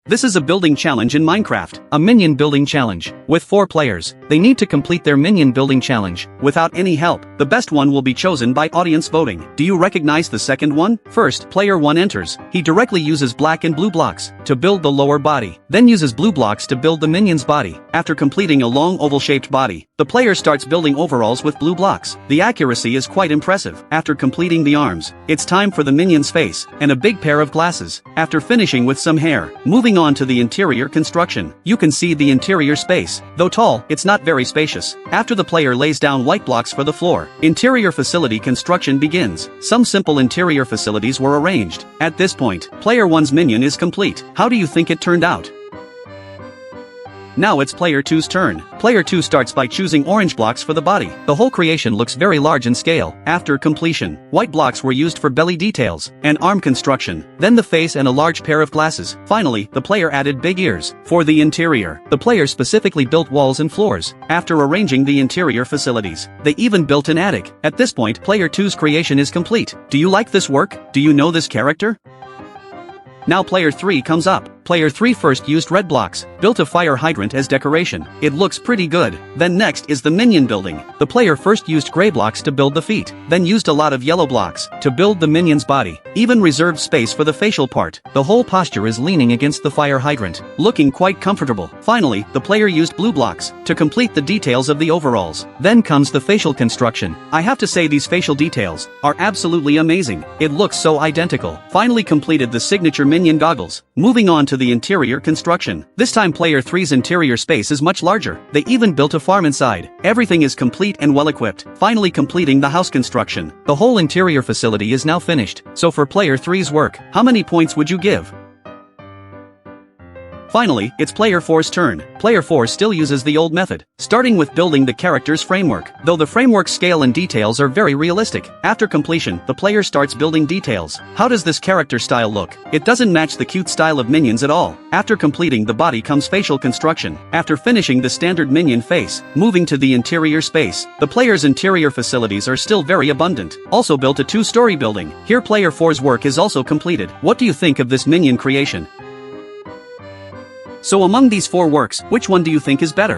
This is a building challenge in Minecraft, a minion building challenge. With 4 players, they need to complete their minion building challenge. Without any help, the best one will be chosen by audience voting. Do you recognize the second one? First, player 1 enters. He directly uses black and blue blocks to build the lower body, then uses blue blocks to build the minion's body. After completing a long oval-shaped body, the player starts building overalls with blue blocks. The accuracy is quite impressive. After completing the arms, it's time for the minion's face and a big pair of glasses. After finishing with some hair, moving on to the interior construction. You can see the interior space. Though tall, it's not very spacious. After the player lays down white blocks for the floor, interior facility construction begins. Some simple interior facilities were arranged. At this point, player 1's minion is complete. How do you think it turned out? Now it's player 2's turn. Player 2 starts by choosing orange blocks for the body. The whole creation looks very large in scale. After completion, white blocks were used for belly details and arm construction, then the face and a large pair of glasses. Finally, the player added big ears. For the interior, the player specifically built walls and floors. After arranging the interior facilities, they even built an attic. At this point, player 2's creation is complete. Do you like this work? Do you know this character? Now player 3 comes up. Player 3 first used red blocks, built a fire hydrant as decoration. It looks pretty good. Then next is the minion building. The player first used gray blocks to build the feet, then used a lot of yellow blocks to build the minion's body. Even reserved space for the facial part. The whole posture is leaning against the fire hydrant, looking quite comfortable. Finally, the player used blue blocks to complete the details of the overalls. Then comes the facial construction. I have to say these facial details are absolutely amazing. It looks so identical. Finally completed the signature minion goggles. Moving on to the interior construction. This time player 3's interior space is much larger. They even built a farm inside. Everything is complete and well equipped. Finally completing the house construction. The whole interior facility is now finished. So for player 3's work, how many points would you give? Finally, it's player 4's turn. Player 4 still uses the old method, starting with building the character's framework. Though the framework scale and details are very realistic, after completion, the player starts building details. How does this character style look? It doesn't match the cute style of minions at all. After completing the body comes facial construction. After finishing the standard minion face, moving to the interior space. The player's interior facilities are still very abundant. Also built a 2-story building. Here player 4's work is also completed. What do you think of this minion creation? So among these 4 works, which one do you think is better?